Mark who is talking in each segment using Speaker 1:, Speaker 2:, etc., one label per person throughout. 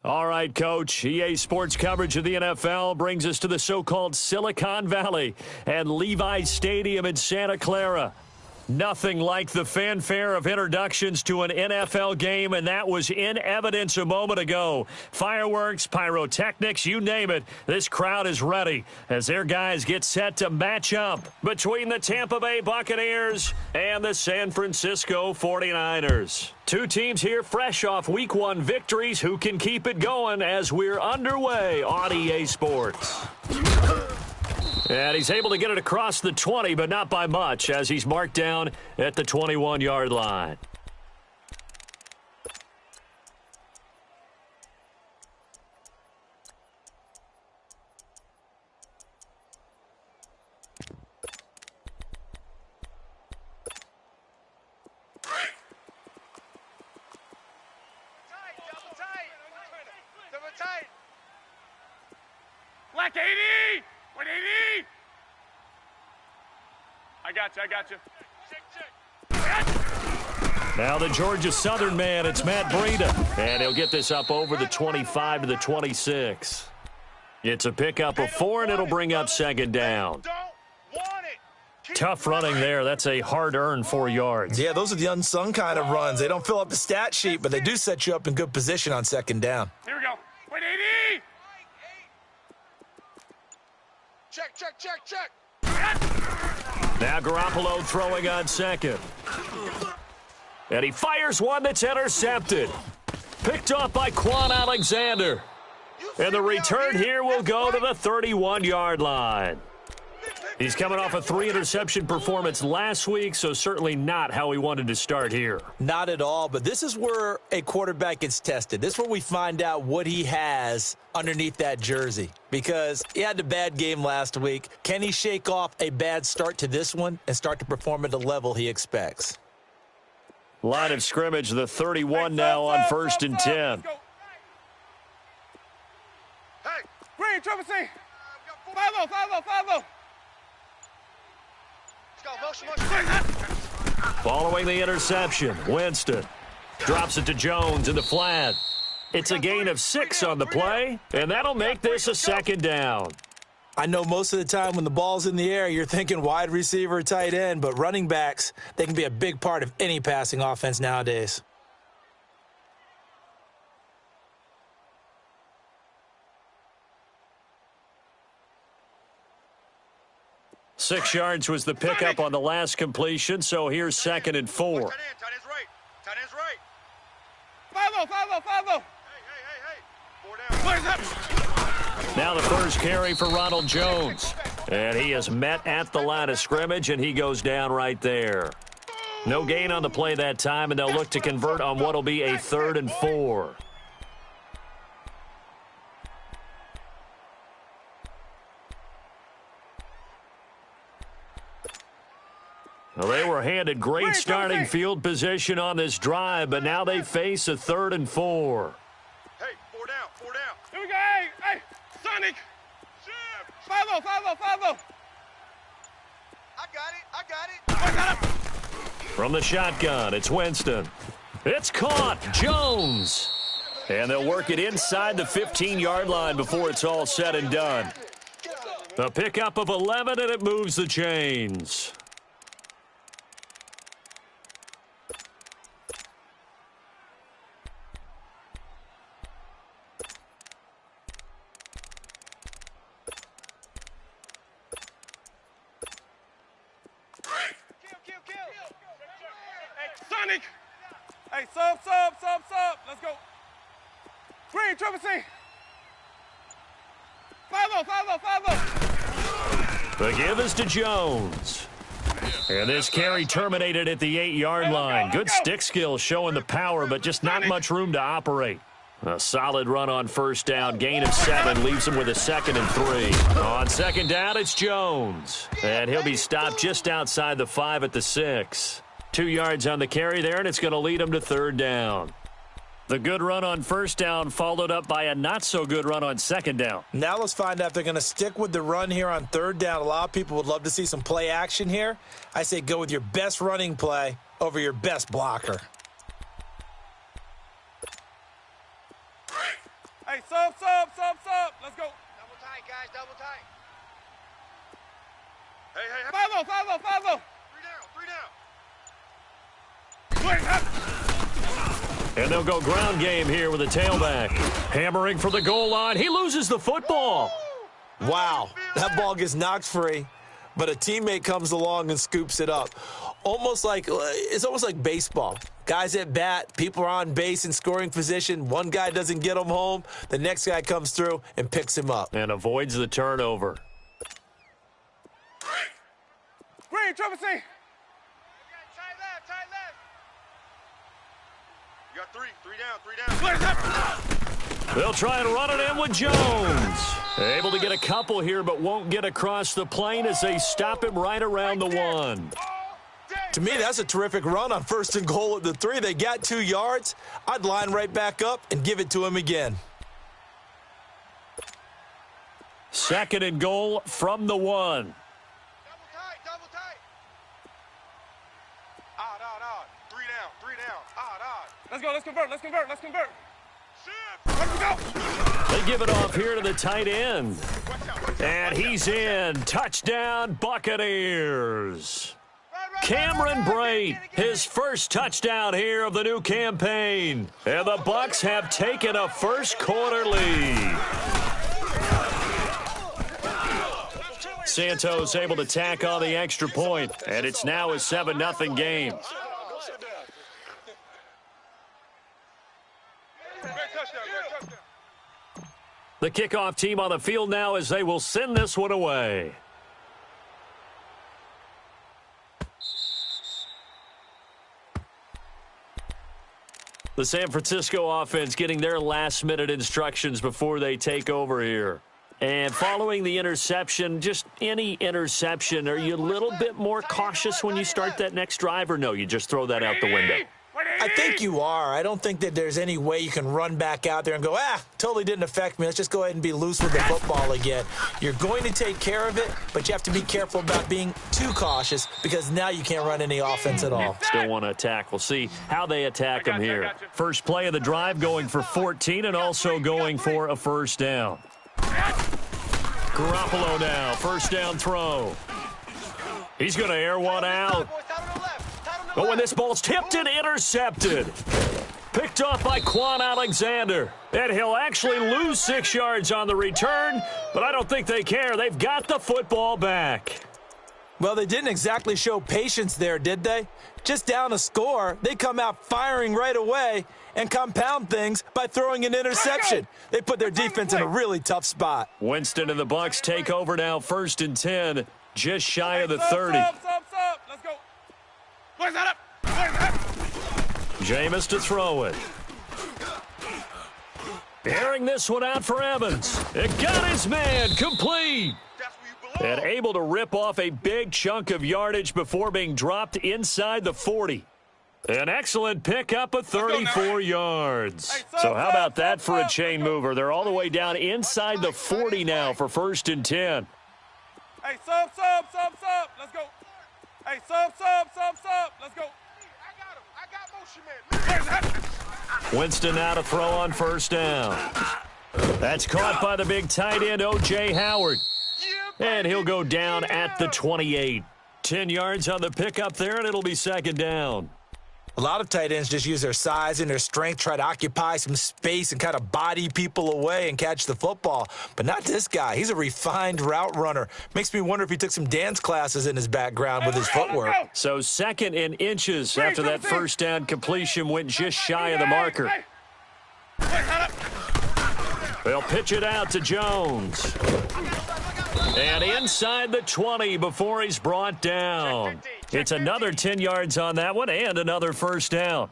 Speaker 1: All right, Coach. EA Sports coverage of the NFL brings us to the so-called Silicon Valley and Levi's Stadium in Santa Clara. Nothing like the fanfare of introductions to an NFL game, and that was in evidence a moment ago. Fireworks, pyrotechnics, you name it. This crowd is ready as their guys get set to match up between the Tampa Bay Buccaneers and the San Francisco 49ers. Two teams here fresh off Week 1 victories. Who can keep it going as we're underway on EA Sports? And he's able to get it across the 20, but not by much, as he's marked down at the 21-yard line.
Speaker 2: Black 80! 180! I got you.
Speaker 1: Now the Georgia Southern man, it's Matt Breida. And he'll get this up over the 25 to the 26. It's a pickup of 4, and it'll bring up second down. Tough running there. That's a hard-earned 4 yards.
Speaker 3: Yeah, those are the unsung kind of runs. They don't fill up the stat sheet, but they do set you up in good position on second down.
Speaker 2: Here we go. 180! Check.
Speaker 1: Now Garoppolo throwing on second. And he fires one that's intercepted. Picked off by Quan Alexander. And the return here will go to the 31-yard line. He's coming off a 3-interception performance last week, so certainly not how he wanted to start here.
Speaker 3: Not at all, but this is where a quarterback gets tested. This is where we find out what he has underneath that jersey, because he had a bad game last week. Can he shake off a bad start to this one and start to perform at the level he expects?
Speaker 1: Line of scrimmage, the 31 now on 1st and 10.
Speaker 2: Hey, Green, Triple C. 5-0.
Speaker 1: Following the interception, Winston drops it to Jones in the flat. It's a gain of 6 on the play, and that'll make this a second down.
Speaker 3: I know most of the time when the ball's in the air, you're thinking wide receiver, tight end, but running backs, they can be a big part of any passing offense nowadays.
Speaker 1: Six yards was the pickup on the last completion, so here's 2nd and 4.
Speaker 2: Tight end's right. 5-0. Hey. 4 down.
Speaker 1: Now the first carry for Ronald Jones. And he is met at the line of scrimmage, and he goes down right there. No gain on the play that time, and they'll look to convert on what will be a 3rd and 4. Well, they were handed great starting field position on this drive, but now they face a 3rd and 4.
Speaker 2: Hey, 4 down. Here we go. Hey, Sonic. 5-0. I got it.
Speaker 1: From the shotgun, it's Winston. It's caught. Jones. And they'll work it inside the 15-yard line before it's all said and done. A pickup of 11, and it moves the chains.
Speaker 2: Sonic. Hey, sub. Let's go. Green, Triple C. 5-0.
Speaker 1: The give is to Jones. And this carry terminated at the 8-yard line. Good stick skill showing the power, but just not much room to operate. A solid run on first down. Gain of 7 leaves him with a 2nd and 3. On second down, it's Jones. And he'll be stopped just outside the 5 at the 6. 2 yards on the carry there, and it's going to lead him to 3rd down. The good run on first down followed up by a not-so-good run on second down.
Speaker 3: Now let's find out if they're going to stick with the run here on 3rd down. A lot of people would love to see some play action here. I say go with your best running play over your best blocker.
Speaker 2: sub. Let's go.
Speaker 4: Double tight, guys, double tight.
Speaker 2: Hey. 5-0.
Speaker 4: 3 down.
Speaker 1: And they'll go ground game here with a tailback. Hammering for the goal line. He loses the football.
Speaker 3: Wow, that ball gets knocked free, but a teammate comes along and scoops it up. It's almost like baseball. Guys at bat, people are on base in scoring position. One guy doesn't get him home. The next guy comes through and picks him up.
Speaker 1: And avoids the turnover.
Speaker 2: Green, triple C.
Speaker 4: Tight left.
Speaker 2: You got 3 down.
Speaker 1: They'll try and run it in with Jones. Able to get a couple here, but won't get across the plane as they stop him right around the 1.
Speaker 3: To me, that's a terrific run on 1st and goal at the 3. They got 2 yards. I'd line right back up and give it to him again.
Speaker 1: 2nd and goal from the 1.
Speaker 4: Double tight.
Speaker 2: Odd. 3 down. Odd. Let's go. Let's convert.
Speaker 1: They give it off here to the tight end. And he's in. Touchdown, Buccaneers. Cameron Brate, his first touchdown here of the new campaign. And the Bucs have taken a first quarter lead. Santos able to tack on the extra point, and it's now a 7-0 game. The kickoff team on the field now as they will send this one away. The San Francisco offense getting their last-minute instructions before they take over here. And following the interception, just any interception, are you a little bit more cautious when you start that next drive, or no, you just throw that out the window?
Speaker 3: I think you are. I don't think that there's any way you can run back out there and go, totally didn't affect me. Let's just go ahead and be loose with the football again. You're going to take care of it, but you have to be careful about being too cautious because now you can't run any offense at all.
Speaker 1: Still want to attack. We'll see how they attack them here. First play of the drive going for 14 and also going for a first down. Garoppolo now, first down throw. He's going to air one out. Oh, and this ball's tipped and intercepted. Picked off by Quan Alexander. And he'll actually lose 6 yards on the return, but I don't think they care. They've got the football back.
Speaker 3: Well, they didn't exactly show patience there, did they? Just down a score, they come out firing right away and compound things by throwing an interception. They put their defense in a really tough spot.
Speaker 1: Winston and the Bucs take over now, 1st and 10, just shy of the 30.
Speaker 2: Let's go. Where's that up?
Speaker 1: Jameis to throw it. Airing this one out for Evans. It got his man complete. And able to rip off a big chunk of yardage before being dropped inside the 40. An excellent pickup of 34 yards. So how about that for a chain mover? They're all the way down inside the 40 now for 1st and 10.
Speaker 2: Hey, sub. Let's go. Hey, sub. Let's go.
Speaker 4: I got motion, man.
Speaker 1: Winston now to throw on first down. That's caught by the big tight end, O.J. Howard. And he'll go down at the 28. 10 yards on the pickup there, and it'll be 2nd down.
Speaker 3: A lot of tight ends just use their size and their strength, try to occupy some space and kind of body people away and catch the football. But not this guy. He's a refined route runner. Makes me wonder if he took some dance classes in his background with his footwork.
Speaker 1: So 2nd and inches after that first down completion went just shy of the marker. They'll pitch it out to Jones. And inside the 20 before he's brought down. It's another 10 yards on that one and another first down.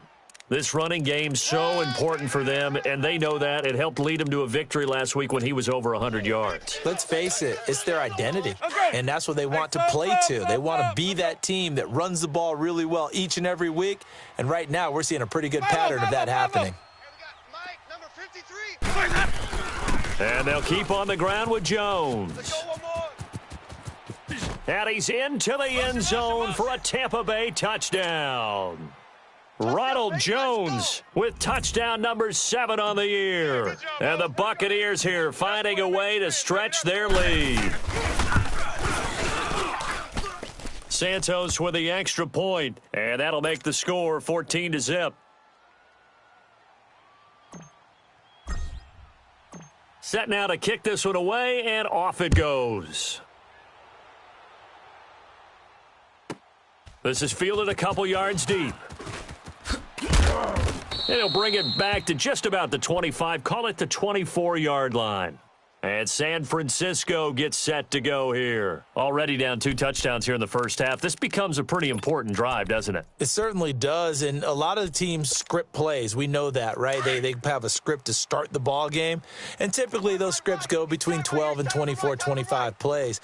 Speaker 1: This running game so important for them, and they know that. It helped lead them to a victory last week when he was over 100 yards.
Speaker 3: Let's face it, it's their identity, and that's what they want to play to. They want to be that team that runs the ball really well each and every week, and right now we're seeing a pretty good pattern of that happening.
Speaker 1: And they'll keep on the ground with Jones. And he's into the end zone for a Tampa Bay touchdown. Ronald Ronald Jones with touchdown number 7 on the year. And the Buccaneers here finding a way to stretch their lead. Santos with the extra point, and that'll make the score 14-0. Set now to kick this one away, and off it goes. This is fielded a couple yards deep. And he'll bring it back to just about the 25, call it the 24-yard line. And San Francisco gets set to go here. Already down 2 touchdowns here in the first half. This becomes a pretty important drive, doesn't it?
Speaker 3: It certainly does, and a lot of the teams script plays. We know that, right? They have a script to start the ball game, and typically those scripts go between 12 and 24, 25 plays.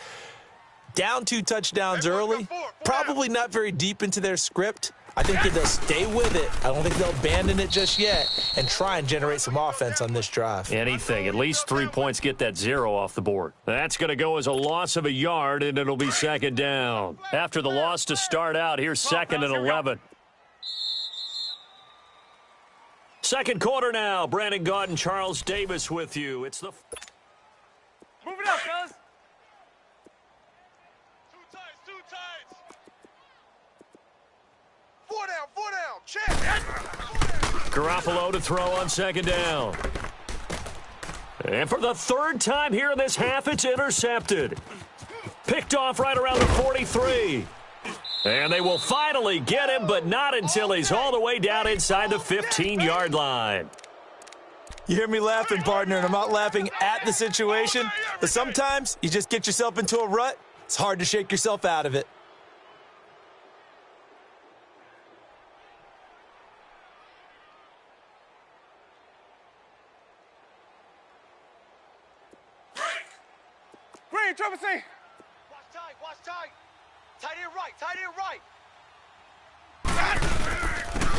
Speaker 3: Down 2 touchdowns early, probably not very deep into their script. I think that they'll stay with it. I don't think they'll abandon it just yet and try and generate some offense on this drive.
Speaker 1: Anything. At least 3 points, get that 0 off the board. That's going to go as a loss of a yard, and it'll be second down. After the loss to start out, here's 2nd and 11. Second quarter now. Brandon Gaudin, Charles Davis with you. It's the...
Speaker 2: Move it up, guys.
Speaker 4: Four down, check.
Speaker 1: Garoppolo to throw on second down. And for the 3rd time here in this half, it's intercepted. Picked off right around the 43. And they will finally get him, but not until he's all the way down inside the 15-yard line.
Speaker 3: You hear me laughing, partner, and I'm not laughing at the situation, but sometimes you just get yourself into a rut. It's hard to shake yourself out of it.
Speaker 2: Green, Trevor, see.
Speaker 4: Watch tight. Tight end right.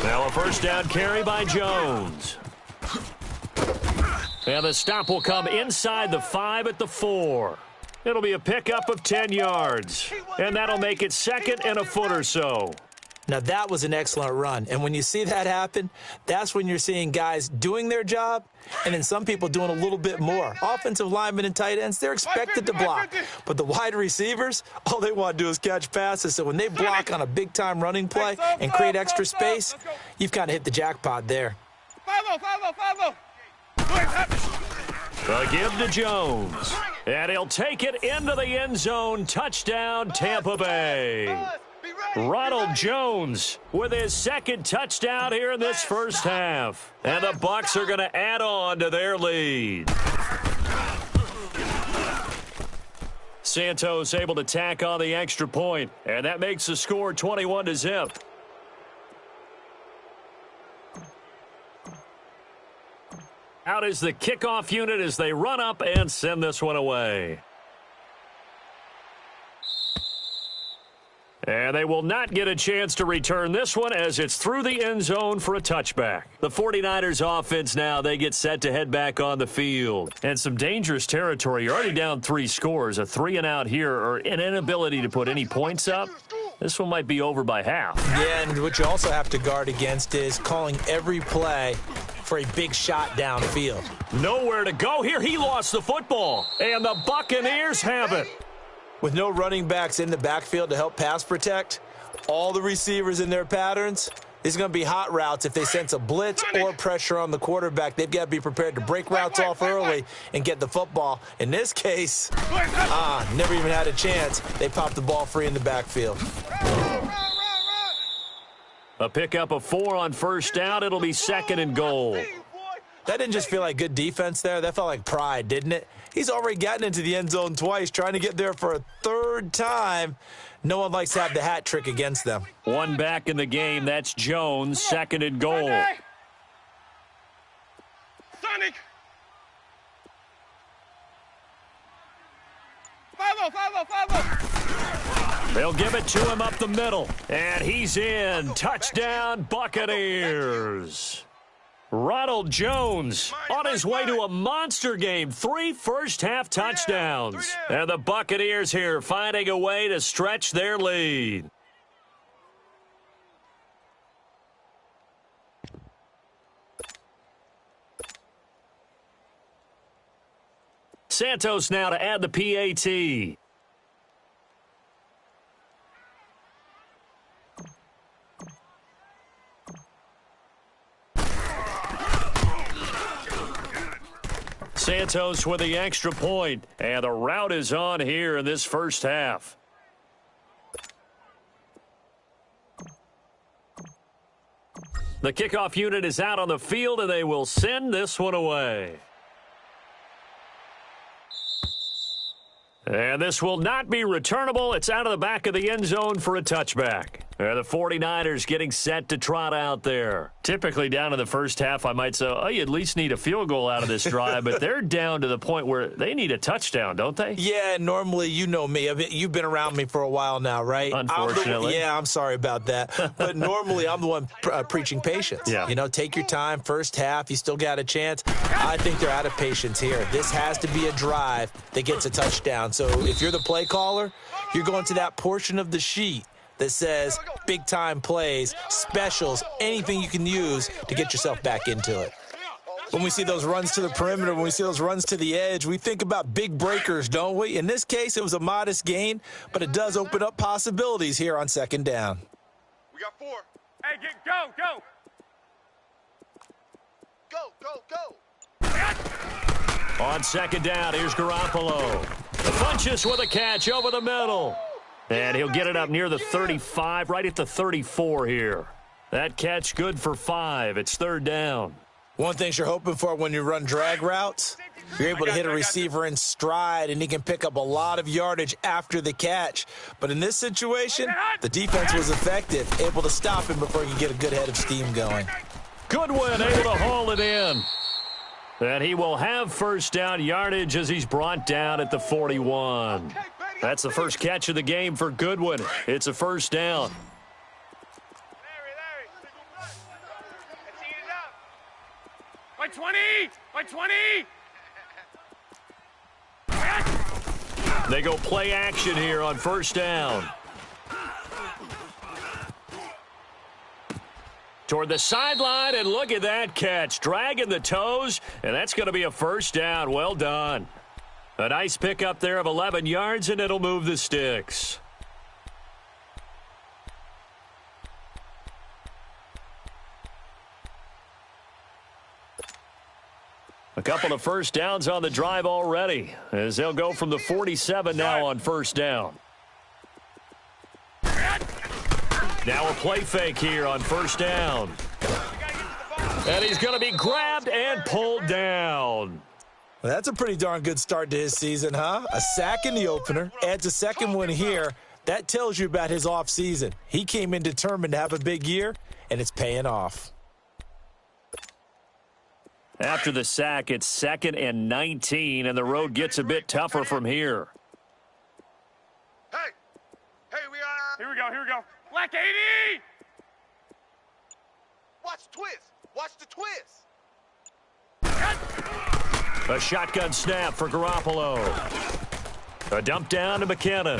Speaker 1: Now a first down carry by Jones. And the stop will come inside the 5 at the 4. It'll be a pickup of 10 yards. And that'll make it 2nd and a foot or so.
Speaker 3: Now, that was an excellent run. And when you see that happen, that's when you're seeing guys doing their job and then some people doing a little bit more. Offensive linemen and tight ends, they're expected to block. But the wide receivers, all they want to do is catch passes. So when they block on a big-time running play and create extra space, you've kind of hit the jackpot there.
Speaker 2: 5-0.
Speaker 1: The give to Jones. And he'll take it into the end zone. Touchdown, Tampa Bay. Ronald Jones with his 2nd touchdown here in this first half. And the Bucs are going to add on to their lead. Santos able to tack on the extra point, and that makes the score 21-0. Out is the kickoff unit as they run up and send this one away. And they will not get a chance to return this one as it's through the end zone for a touchback. The 49ers offense now, they get set to head back on the field. And some dangerous territory. You're already down 3 scores. A 3-and-out here or an inability to put any points up. This one might be over by half.
Speaker 3: Yeah, and what you also have to guard against is calling every play for a big shot downfield.
Speaker 1: Nowhere to go here. He lost the football. And the Buccaneers have it.
Speaker 3: With no running backs in the backfield to help pass protect, all the receivers in their patterns, these are going to be hot routes if they sense a blitz or pressure on the quarterback. They've got to be prepared to break routes off early and get the football. In this case, never even had a chance. They popped the ball free in the backfield.
Speaker 1: A pickup of 4 on first down. It'll be 2nd and goal.
Speaker 3: That didn't just feel like good defense there. That felt like pride, didn't it? He's already gotten into the end zone twice, trying to get there for a 3rd time. No one likes to have the hat trick against them.
Speaker 1: One back in the game. That's Jones. 2nd and goal.
Speaker 2: Sonic. 5-0.
Speaker 1: They'll give it to him up the middle. And he's in. Touchdown, Buccaneers. Ronald Jones on his way to a monster game. 3 first-half touchdowns. And the Buccaneers here finding a way to stretch their lead. Santos now to add the PAT. Santos with the extra point, and the route is on here in this first half. The kickoff unit is out on the field, and they will send this one away. And this will not be returnable. It's out of the back of the end zone for a touchback. The 49ers getting set to trot out there. Typically down in the first half, I might say, oh, you at least need a field goal out of this drive, but they're down to the point where they need a touchdown, don't they?
Speaker 3: Yeah, normally, you know me. You've been around me for a while now, right?
Speaker 1: Unfortunately.
Speaker 3: I'm sorry about that. But normally, I'm the one preaching patience.
Speaker 1: Yeah.
Speaker 3: You know, take your time. First half, you still got a chance. I think they're out of patience here. This has to be a drive that gets a touchdown. So if you're the play caller, you're going to that portion of the sheet that says big-time plays, specials, anything you can use to get yourself back into it. When we see those runs to the perimeter, when we see those runs to the edge, we think about big breakers, don't we? In this case, it was a modest gain, but it does open up possibilities here on second down.
Speaker 2: We got 4. Hey, go, go.
Speaker 4: Go.
Speaker 1: On second down, here's Garoppolo. Funches with a catch over the middle. And he'll get it up near the 35, right at the 34 here. That catch good for 5. It's third down.
Speaker 3: One thing you're hoping for when you run drag routes, you're able to hit a receiver in stride, and he can pick up a lot of yardage after the catch. But in this situation, the defense was effective, able to stop him before he could get a good head of steam going.
Speaker 1: Goodwin able to haul it in. And he will have first down yardage as he's brought down at the 41. That's the first catch of the game for Goodwin. It's a first down.
Speaker 2: Let's eat it up. By 20. By 20.
Speaker 1: They go play action here on first down. Toward the sideline, and look at that catch. Dragging the toes, and that's going to be a first down. Well done. A nice pickup there of 11 yards, and it'll move the sticks. A couple of first downs on the drive already, as they'll go from the 47 now on first down. Now a play fake here on first down. And he's going to be grabbed and pulled down.
Speaker 3: Well, that's a pretty darn good start to his season, huh? A sack in the opener, adds a second one here. That tells you about his offseason. He came in determined to have a big year, and it's paying off.
Speaker 1: After the sack, it's 2nd and 19, and the road gets a bit tougher from here.
Speaker 2: Hey, we are. Here we go. Black 80.
Speaker 4: Watch the twist. Watch the twist.
Speaker 1: A shotgun snap for Garoppolo. A dump down to McKinnon.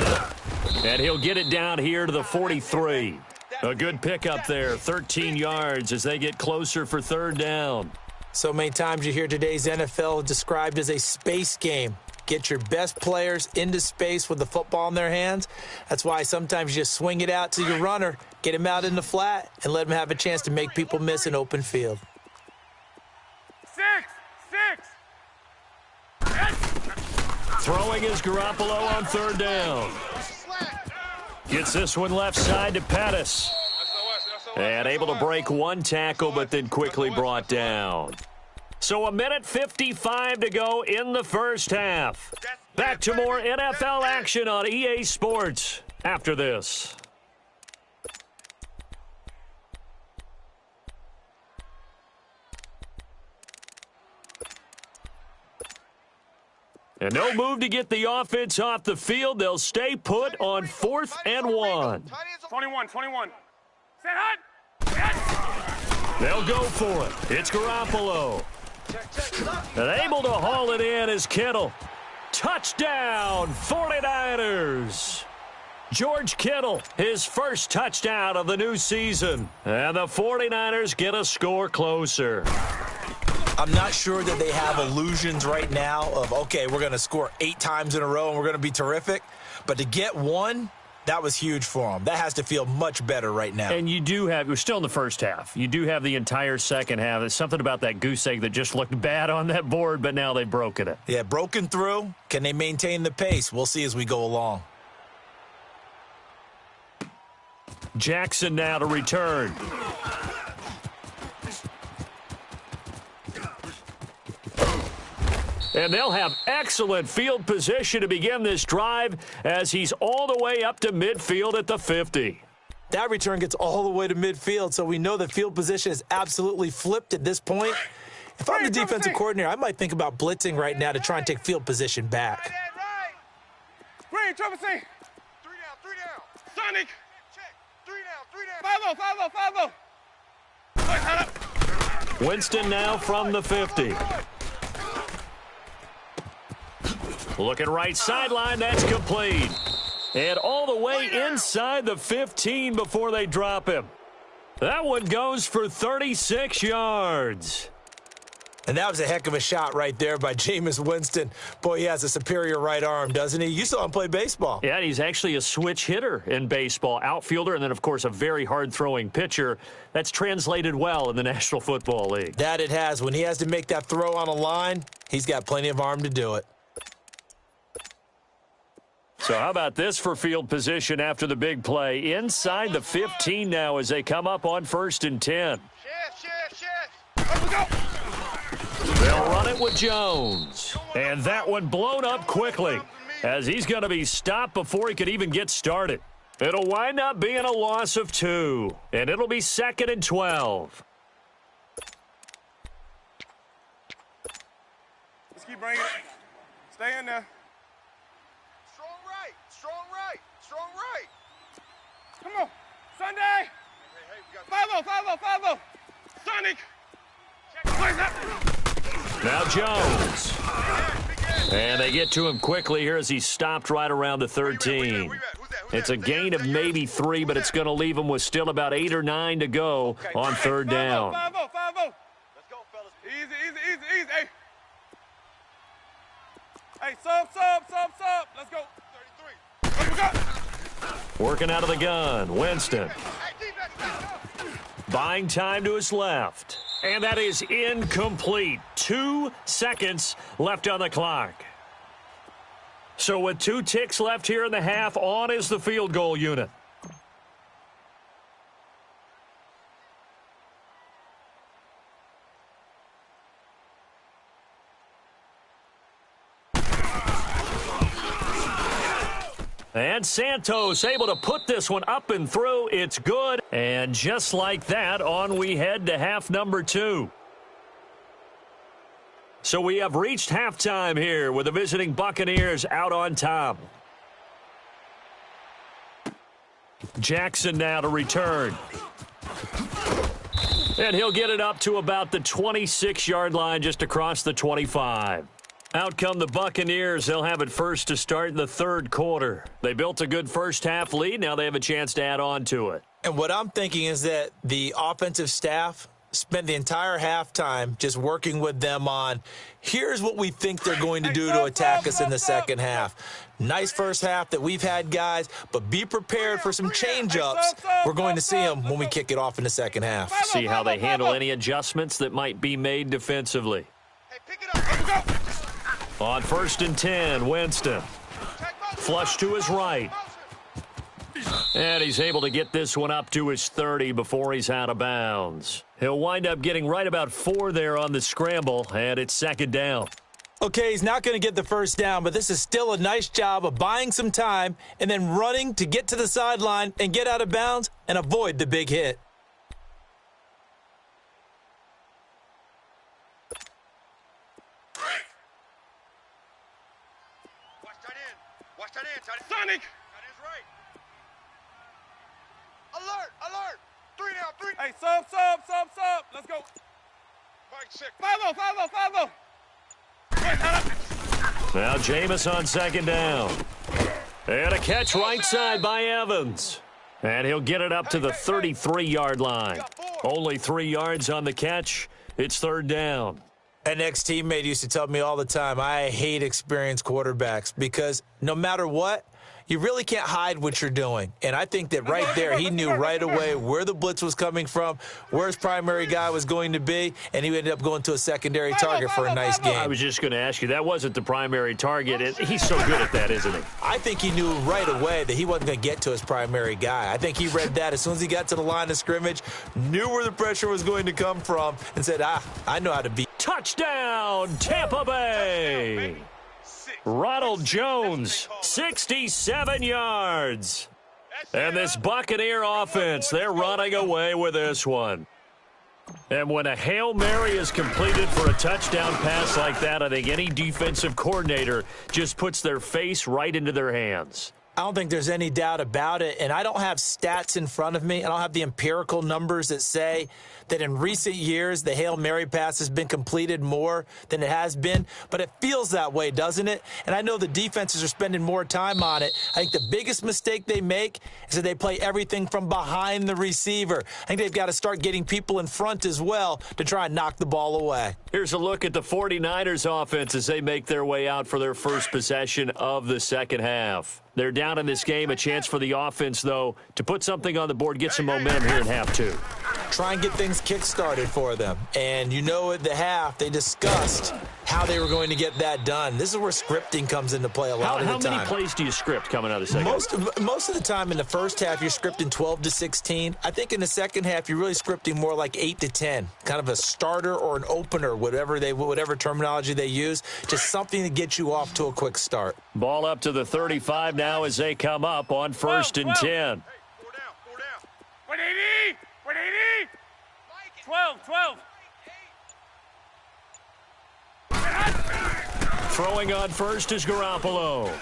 Speaker 1: And he'll get it down here to the 43. A good pickup there, 13 yards as they get closer for third down.
Speaker 3: So many times you hear today's NFL described as a space game. Get your best players into space with the football in their hands. That's why sometimes you just swing it out to your runner, get him out in the flat, and let him have a chance to make people miss an open field.
Speaker 2: 6.
Speaker 1: Throwing is Garoppolo on third down. Gets this one left side to Pettis. And able to break one tackle, but then quickly brought down. So a minute 55 to go in the first half. Back to more NFL action on EA Sports after this. And no move to get the offense off the field. They'll stay put on 4th and 1.
Speaker 2: 21. Set hot.
Speaker 1: They'll go for it. It's Garoppolo. And able to haul it in is Kittle. Touchdown, 49ers. George Kittle, his first touchdown of the new season. And the 49ers get a score closer.
Speaker 3: I'm not sure that they have illusions right now of, okay, we're going to score 8 times in a row and we're going to be terrific. But to get one, that was huge for them. That has to feel much better right now.
Speaker 1: And you do have, we're still in the first half. You do have the entire second half. There's something about that goose egg that just looked bad on that board, but now they've broken it.
Speaker 3: Yeah, broken through. Can they maintain the pace? We'll see as we go along.
Speaker 1: Jackson now to return. And they'll have excellent field position to begin this drive as he's all the way up to midfield at the 50.
Speaker 3: That return gets all the way to midfield, so we know the field position is absolutely flipped at this point. If I'm the defensive coordinator, I might think about blitzing right now to try and take field position back.
Speaker 2: Green, triple C.
Speaker 4: 3 down, 3 down.
Speaker 2: Sonic.
Speaker 4: Check. 3 down, 3 down.
Speaker 2: 5-0, 5-0, 5-0.
Speaker 1: Winston now from the 50. Looking right sideline, that's complete. And all the way inside the 15 before they drop him. That one goes for 36 yards.
Speaker 3: And that was a heck of a shot right there by Jameis Winston. Boy, he has a superior right arm, doesn't he? You saw him play baseball.
Speaker 1: Yeah, he's actually a switch hitter in baseball. Outfielder, and then, of course, a very hard-throwing pitcher. That's translated well in the National Football League.
Speaker 3: That it has. When he has to make that throw on a line, he's got plenty of arm to do it.
Speaker 1: So how about this for field position after the big play? Inside the 15 now as they come up on 1st and 10.
Speaker 2: Let's go.
Speaker 1: They'll run it with Jones. And that one blown up quickly as he's going to be stopped before he could even get started. It'll wind up being a loss of 2. And it'll be 2nd and 12.
Speaker 2: Let's keep bringing it. Stay in there.
Speaker 4: Strong right. Strong right.
Speaker 2: Come on. Sunday. 5-0, 5-0, 5-0. Sonic.
Speaker 1: Now Jones. And they get to him quickly here as he's stopped right around the 13. It's a gain of maybe 3, but it's going to leave him with still about 8 or 9 to go on 3rd down.
Speaker 2: 5-0, 5-0. Let's
Speaker 4: go, fellas.
Speaker 2: Easy. Hey, sub. Let's go. 33. Let's go.
Speaker 1: Working out of the gun, Winston. Buying time to his left. And that is incomplete. 2 seconds left on the clock. So with 2 ticks left here in the half, on is the field goal unit. And Santos able to put this one up and through. It's good. And just like that, on we head to half number 2. So we have reached halftime here with the visiting Buccaneers out on top. Jackson now to return. And he'll get it up to about the 26-yard line just across the 25. Out come the Buccaneers. They'll have it first to start in the 3rd quarter. They built a good first-half lead. Now they have a chance to add on to it.
Speaker 3: And what I'm thinking is that the offensive staff spent the entire halftime just working with them on, here's what we think they're going to do to attack us in the second half. Nice first half that we've had, guys, but be prepared for some change-ups. We're going to see them when we kick it off in the second half.
Speaker 1: See how they handle any adjustments that might be made defensively.
Speaker 4: Hey, pick it up. Let's go.
Speaker 1: On 1st and 10, Winston. Flush to his right. And he's able to get this one up to his 30 before he's out of bounds. He'll wind up getting right about 4 there on the scramble, and it's 2nd down.
Speaker 3: Okay, he's not going to get the first down, but this is still a nice job of buying some time and then running to get to the sideline and get out of bounds and avoid the big hit.
Speaker 4: Watch that in.
Speaker 2: Sonic.
Speaker 4: That is right. Alert. 3 down, 3.
Speaker 2: Hey, sub. Let's go.
Speaker 4: Mike, 6.
Speaker 2: 5-0, 5-0.
Speaker 1: Now Jameis on 2nd down. And a catch right side by Evans. And he'll get it up to the 33-yard line. Only 3 yards on the catch. It's 3rd down.
Speaker 3: An ex-teammate used to tell me all the time, I hate experienced quarterbacks because no matter what, you really can't hide what you're doing. And I think that right there, he knew right away where the blitz was coming from, where his primary guy was going to be, and he ended up going to a secondary target for a nice game.
Speaker 1: I was just going to ask you, that wasn't the primary target. He's so good at that, isn't he?
Speaker 3: I think he knew right away that he wasn't going to get to his primary guy. I think he read that as soon as he got to the line of scrimmage, knew where the pressure was going to come from, and said, I know how to beat.
Speaker 1: Touchdown, Tampa Bay! Ronald Jones, 67 yards. And this Buccaneer offense, they're running away with this one. And when a Hail Mary is completed for a touchdown pass like that, I think any defensive coordinator just puts their face right into their hands.
Speaker 3: I don't think there's any doubt about it, and I don't have stats in front of me. I don't have the empirical numbers that say that in recent years the Hail Mary pass has been completed more than it has been, but it feels that way, doesn't it? And I know the defenses are spending more time on it. I think the biggest mistake they make is that they play everything from behind the receiver. I think they've got to start getting people in front as well to try and knock the ball away.
Speaker 1: Here's a look at the 49ers offense as they make their way out for their first possession of the second half. They're down in this game. A chance for the offense, though, to put something on the board, get some momentum here in half two.
Speaker 3: Try and get things kick-started for them. And you know at the half, they discussed how they were going to get that done. This is where scripting comes into play a lot of the time.
Speaker 1: How many plays do you script coming out of the second half?
Speaker 3: Most of the time in the first half, you're scripting 12 to 16. I think in the second half, you're really scripting more like 8 to 10. Kind of a starter or an opener, whatever terminology they use. Just something to get you off to a quick start.
Speaker 1: Ball up to the 35 now as they come up on 1st and 10.
Speaker 4: Hey, 4 down, 4 down.
Speaker 2: 180! 180! 12!
Speaker 1: Throwing on first is Garoppolo.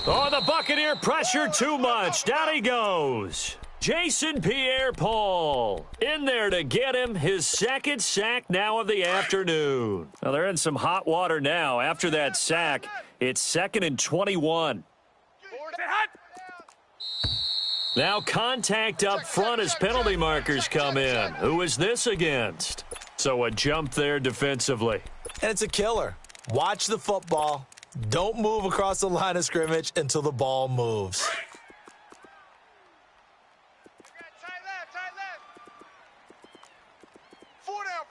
Speaker 1: Oh, the Buccaneer pressure too much. Down he goes. Jason Pierre-Paul in there to get him his second sack now of the afternoon. Well, they're in some hot water now. After that sack, it's 2nd and 21. Now contact up front as penalty markers come in. Who is this against? So a jump there defensively.
Speaker 3: And it's a killer. Watch the football. Don't move across the line of scrimmage until the ball moves.
Speaker 4: Tight left. 4 down,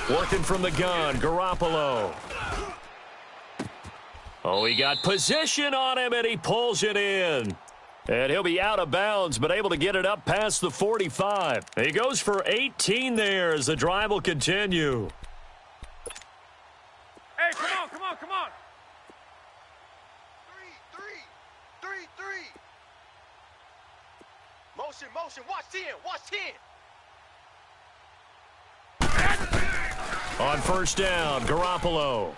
Speaker 4: 4.
Speaker 1: Working from the gun, Garoppolo. Oh, he got position on him, and he pulls it in. And he'll be out of bounds, but able to get it up past the 45. He goes for 18 there as the drive will continue.
Speaker 2: Hey, come on!
Speaker 4: 3. Motion. Watch 10.
Speaker 1: On 1st down, Garoppolo.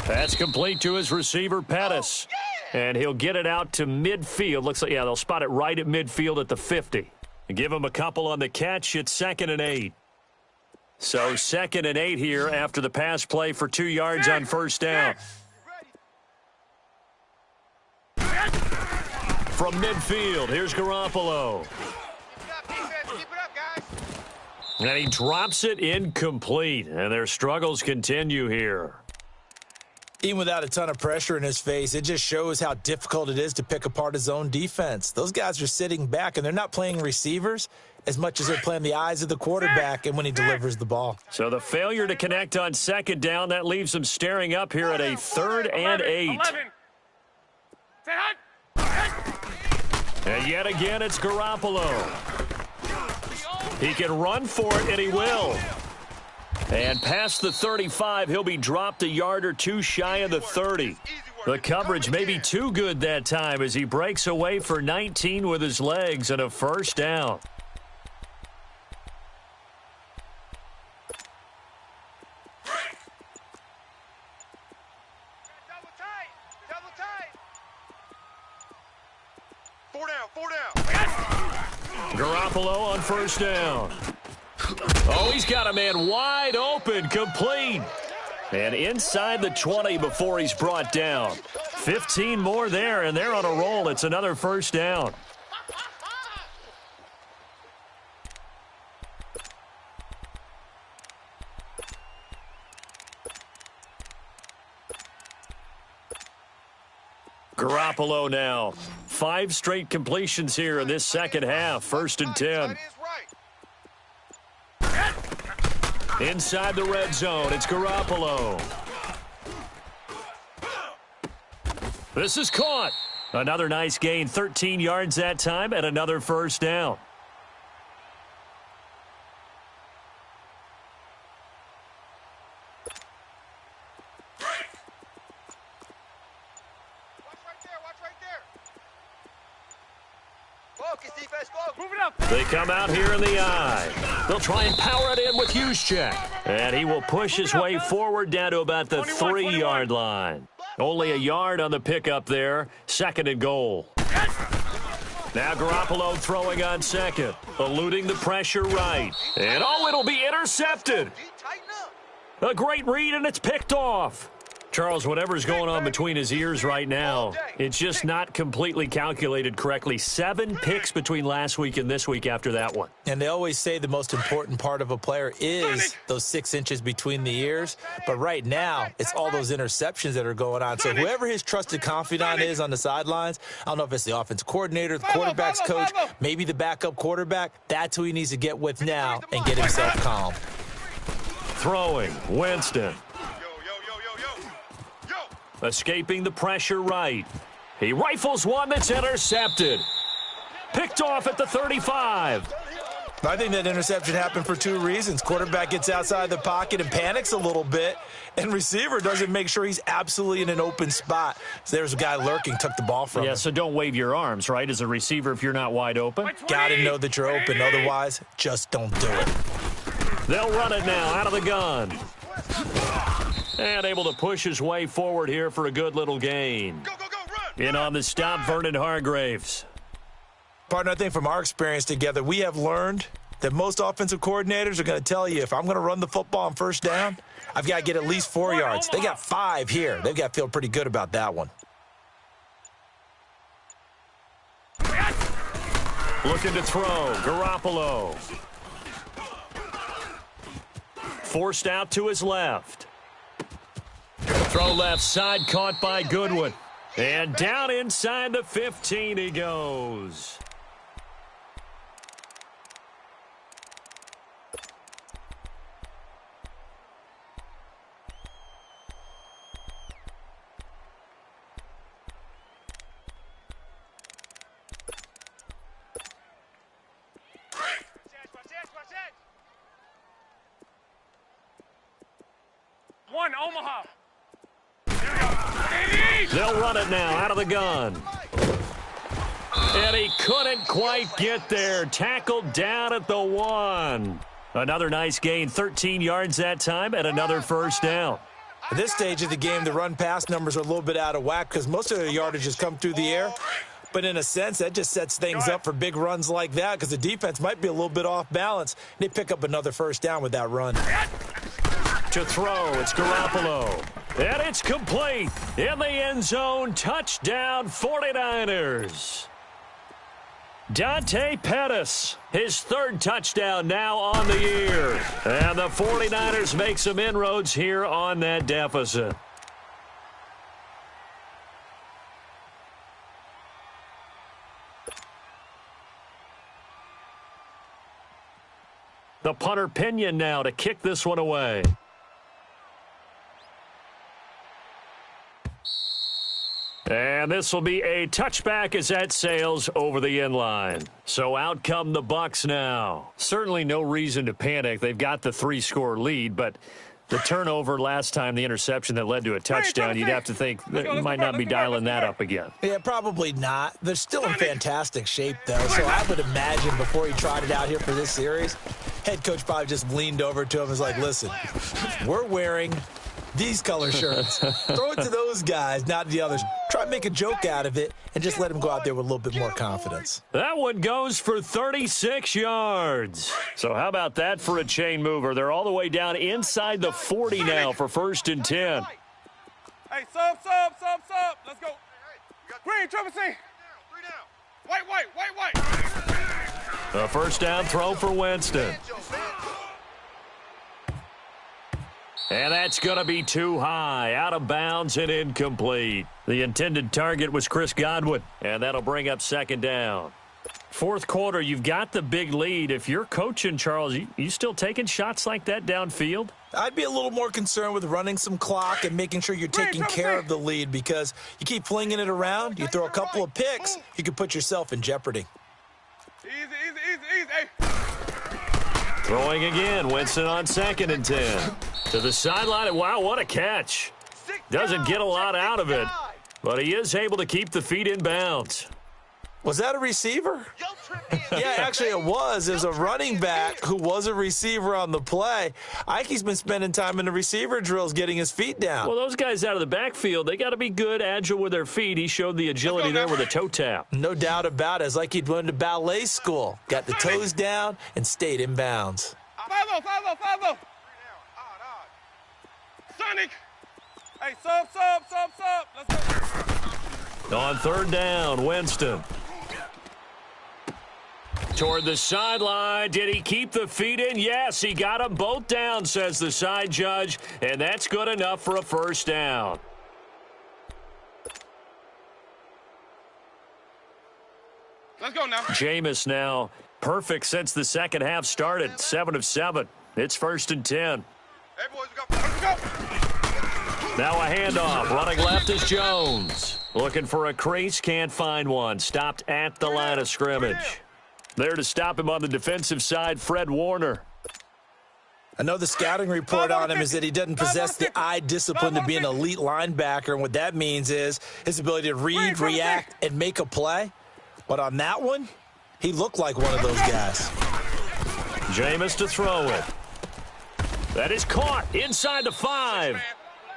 Speaker 1: That's complete to his receiver, Pettis. And he'll get it out to midfield. Looks like, they'll spot it right at midfield at the 50. And give him a couple on the catch. It's 2nd and 8. So 2nd and 8 here after the pass play for 2 yards on 1st down. From midfield, here's Garoppolo.
Speaker 4: Keep it up, guys.
Speaker 1: And he drops it incomplete. And their struggles continue here.
Speaker 3: Even without a ton of pressure in his face, it just shows how difficult it is to pick apart his own defense. Those guys are sitting back, and they're not playing receivers as much as they're playing the eyes of the quarterback and when he delivers the ball.
Speaker 1: So the failure to connect on 2nd down, that leaves them staring up here at a 3rd and 8.
Speaker 2: 11.
Speaker 1: And yet again, it's Garoppolo. He can run for it, and he will. And past the 35, he'll be dropped a yard or two shy of the 30. The coverage may be too good that time as he breaks away for 19 with his legs and a 1st down.
Speaker 4: Double tight. 4 down.
Speaker 1: Garoppolo on 1st down. Oh, he's got a man wide open, complete. And inside the 20 before he's brought down. 15 more there, and they're on a roll. It's another 1st down. Garoppolo now. 5 straight completions here in this second half. 1st and 10. Inside the red zone, it's Garoppolo. This is caught. Another nice gain, 13 yards that time, and another first down. They come out here in the eye. They'll try and power it in with Juszczyk. And he will push his way forward down to about the 3-yard line. Only a yard on the pickup there. 2nd and goal. Now Garoppolo throwing on 2nd. Eluding the pressure right. And it'll be intercepted. A great read, and it's picked off. Charles, whatever's going on between his ears right now, it's just not completely calculated correctly. 7 picks between last week and this week after that one.
Speaker 3: And they always say the most important part of a player is those 6 inches between the ears. But right now, it's all those interceptions that are going on. So whoever his trusted confidant is on the sidelines, I don't know if it's the offense coordinator, the quarterback's coach, maybe the backup quarterback, that's who he needs to get with now and get himself calm.
Speaker 1: Throwing, Winston. Escaping the pressure right. He rifles one that's intercepted. Picked off at the 35.
Speaker 3: I think that interception happened for 2 reasons. Quarterback gets outside the pocket and panics a little bit, and receiver doesn't make sure he's absolutely in an open spot. So there's a guy lurking, took the ball from him.
Speaker 1: Yeah, so don't wave your arms, right, as a receiver if you're not wide open.
Speaker 3: Got to know that you're open. Otherwise, just don't do it.
Speaker 1: They'll run it now out of the gun. And able to push his way forward here for a good little gain. In on the stop, Vernon Hargreaves.
Speaker 3: Partner, I think from our experience together, we have learned that most offensive coordinators are going to tell you, if I'm going to run the football on first down, I've got to get at least 4 yards. They got 5 here. They've got to feel pretty good about that one.
Speaker 1: Looking to throw, Garoppolo. Forced out to his left. Throw left side, caught by Goodwin. And down inside the 15 he goes.
Speaker 2: One, Omaha.
Speaker 1: They'll run it now out of the gun. And he couldn't quite get there. Tackled down at the 1. Another nice gain, 13 yards that time, and another first down.
Speaker 3: At this stage of the game, the run-pass numbers are a little bit out of whack because most of the yardage has come through the air. But in a sense, that just sets things up for big runs like that because the defense might be a little bit off balance. They pick up another first down with that run.
Speaker 1: To throw, it's Garoppolo. And it's complete. In the end zone, touchdown 49ers. Dante Pettis, his 3rd touchdown now on the year. And the 49ers make some inroads here on that deficit. The punter Pinion now to kick this one away. And this will be a touchback as that sails over the end line. So out come the Bucs now. Certainly no reason to panic. They've got the 3-score lead, but the turnover last time, the interception that led to a touchdown, you'd have to think they might not be dialing that up again.
Speaker 3: Yeah, probably not. They're still in fantastic shape, though, so I would imagine before he tried it out here for this series, head coach probably just leaned over to him and was like, listen, we're wearing these color shirts. Throw it to those guys, not the others. Try and make a joke out of it and just let him go out there with a little bit more confidence.
Speaker 1: That one goes for 36 yards. So how about that for a chain mover? They're all the way down inside the 40 now for 1st and 10.
Speaker 2: Hey, sub. Let's go. Green, triple C. 3 down. White.
Speaker 1: A first down throw for Winston. And that's going to be too high, out of bounds and incomplete. The intended target was Chris Godwin, and that'll bring up second down. Fourth quarter, you've got the big lead. If you're coaching, Charles, you still taking shots like that downfield?
Speaker 3: I'd be a little more concerned with running some clock and making sure you're taking care of the lead, because you keep flinging it around, you throw a couple of picks, you can put yourself in jeopardy.
Speaker 2: Easy.
Speaker 1: Throwing again, Winston on 2nd and 10. To the sideline, and wow, what a catch. Doesn't get a lot out of it, but he is able to keep the feet in bounds.
Speaker 3: Was that a receiver? Yeah, actually it was. There's a running back who was a receiver on the play. I think he's been spending time in the receiver drills getting his feet down.
Speaker 1: Well, those guys out of the backfield, they got to be good, agile with their feet. He showed the agility there with a toe tap.
Speaker 3: No doubt about it. It's like he'd went to ballet school. Got the toes down and stayed in bounds.
Speaker 2: 5-0. Sonic. Hey, sub. Let's go.
Speaker 1: On 3rd down, Winston. Toward the sideline. Did he keep the feet in? Yes, he got them both down, says the side judge, and that's good enough for a first down.
Speaker 2: Let's go now.
Speaker 1: Jameis now perfect since the second half started. 7 of 7. It's 1st and 10.
Speaker 4: Hey, boys, let's go.
Speaker 1: Now a handoff. Running left is Jones. Looking for a crease. Can't find one. Stopped at the line of scrimmage. There to stop him on the defensive side, Fred Warner.
Speaker 3: I know the scouting report on him is that he doesn't possess the eye discipline to be an elite linebacker, and what that means is his ability to read, react, and make a play. But on that one, he looked like one of those guys.
Speaker 1: Jameis to throw it. That is caught inside the 5.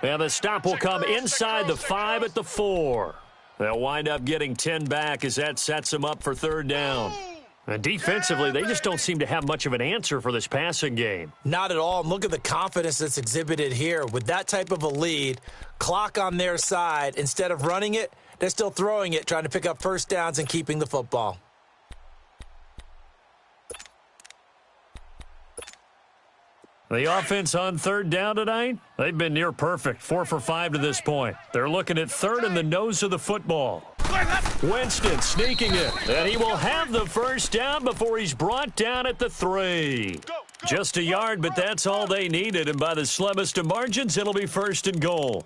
Speaker 1: And the stop will come inside the 5 at the 4. They'll wind up getting 10 back as that sets them up for 3rd down. And defensively, they just don't seem to have much of an answer for this passing game.
Speaker 3: Not at all. And look at the confidence that's exhibited here. With that type of a lead, clock on their side, instead of running it, they're still throwing it, trying to pick up first downs and keeping the football.
Speaker 1: The offense on 3rd down tonight, they've been near perfect, 4 for 5 to this point. They're looking at 3rd in the nose of the football. Winston sneaking it, and he will have the first down before he's brought down at the 3. Just a yard, but that's all they needed, and by the slimmest of margins, it'll be 1st and goal.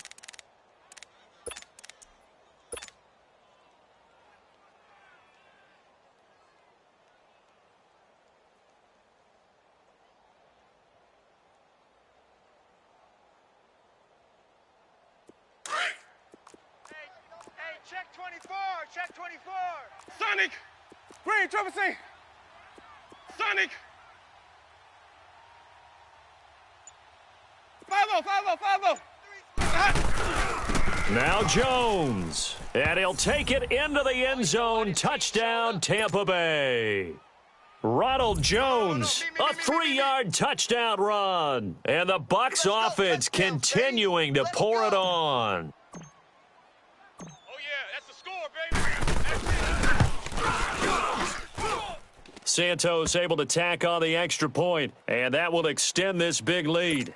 Speaker 4: Check 24.
Speaker 2: Sonic. Green, triple C. Sonic. 5-0.
Speaker 1: Now Jones, and he'll take it into the end zone. Touchdown, Tampa Bay. Ronald Jones, a 3-yard touchdown run. And the Bucs offense continuing to pour it on. Santos able to tack on the extra point, and that will extend this big lead.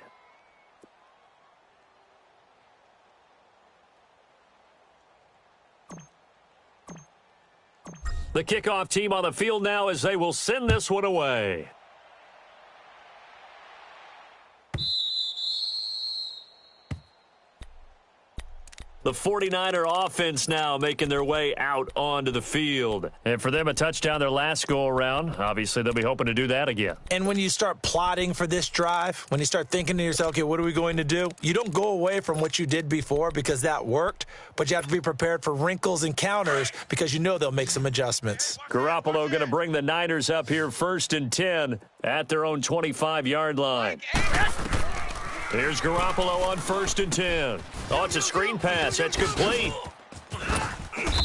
Speaker 1: The kickoff team on the field now as they will send this one away. The 49er offense now making their way out onto the field. And for them, a touchdown their last go-around. Obviously, they'll be hoping to do that again.
Speaker 3: And when you start plotting for this drive, when you start thinking to yourself, okay, what are we going to do? You don't go away from what you did before because that worked, but you have to be prepared for wrinkles and counters because you know they'll make some adjustments.
Speaker 1: Garoppolo going to bring the Niners up here 1st and 10 at their own 25-yard line. Here's Garoppolo on 1st and 10. Oh, it's a screen pass. That's complete.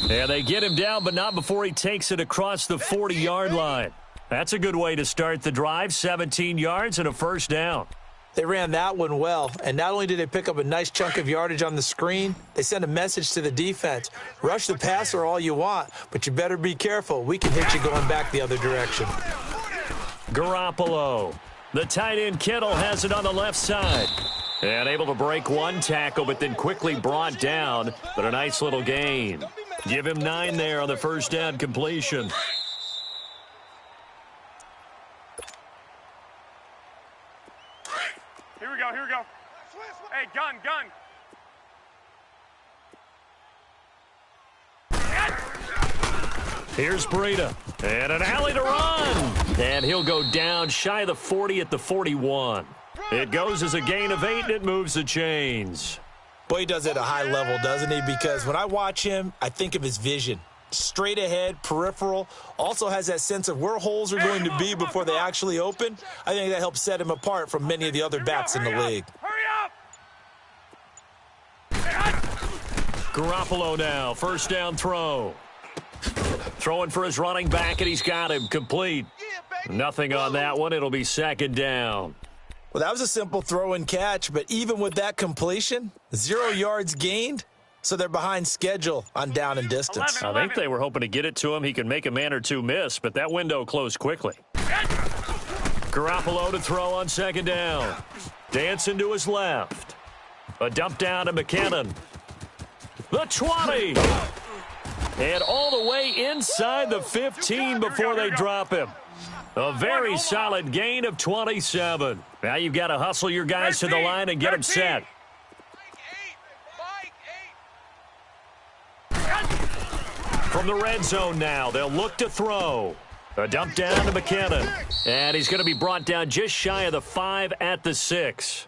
Speaker 1: And they get him down, but not before he takes it across the 40-yard line. That's a good way to start the drive. 17 yards and a first down.
Speaker 3: They ran that one well, and not only did they pick up a nice chunk of yardage on the screen, they sent a message to the defense. Rush the passer all you want, but you better be careful. We can hit you going back the other direction.
Speaker 1: Garoppolo. The tight end Kittle has it on the left side. And able to break one tackle, but then quickly brought down. But a nice little gain. Give him 9 there on the first down completion.
Speaker 2: Here we go, here we go. Hey, gun, gun.
Speaker 1: Here's Breida. And an alley to run. And he'll go down shy of the 40 at the 41. It goes as a gain of 8, and it moves the chains.
Speaker 3: Boy, he does it at a high level, doesn't he? Because when I watch him, I think of his vision. Straight ahead, peripheral, also has that sense of where holes are going to be before they actually open. I think that helps set him apart from many of the other backs in the league.
Speaker 2: Hurry up!
Speaker 1: Garoppolo now, first down throw. Throwing for his running back, and he's got him complete. Nothing on that one. It'll be second down.
Speaker 3: Well, that was a simple throw and catch, but even with that completion, 0 yards gained, so they're behind schedule on down and distance.
Speaker 2: 11.
Speaker 1: I think they were hoping to get it to him. He could make a man or two miss, but that window closed quickly. Garoppolo to throw on second down. Dancing to his left. A dump down to McKinnon. The 20. And all the way inside the 15 before they drop him. A very solid gain of 27. Now you've got to hustle your guys to the line and get them set. From the red zone now, they'll look to throw. A dump down to McKinnon. And he's going to be brought down just shy of the 5 at the 6.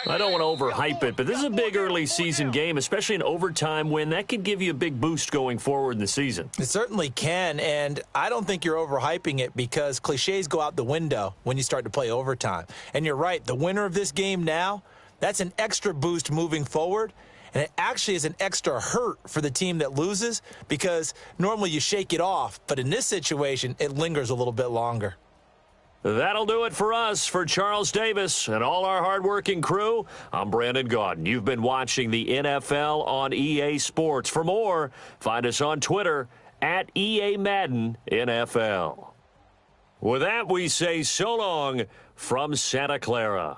Speaker 1: I don't want to overhype it, but this is a big early season game, especially an overtime win. That could give you a big boost going forward in the season.
Speaker 3: It certainly can, and I don't think you're overhyping it because cliches go out the window when you start to play overtime. And you're right, the winner of this game now, that's an extra boost moving forward, and it actually is an extra hurt for the team that loses because normally you shake it off, but in this situation, it lingers a little bit longer.
Speaker 1: That'll do it for us. For Charles Davis and all our hardworking crew, I'm Brandon Gaudin. You've been watching the NFL on EA Sports. For more, find us on Twitter at EA Madden NFL. With that, we say so long from Santa Clara.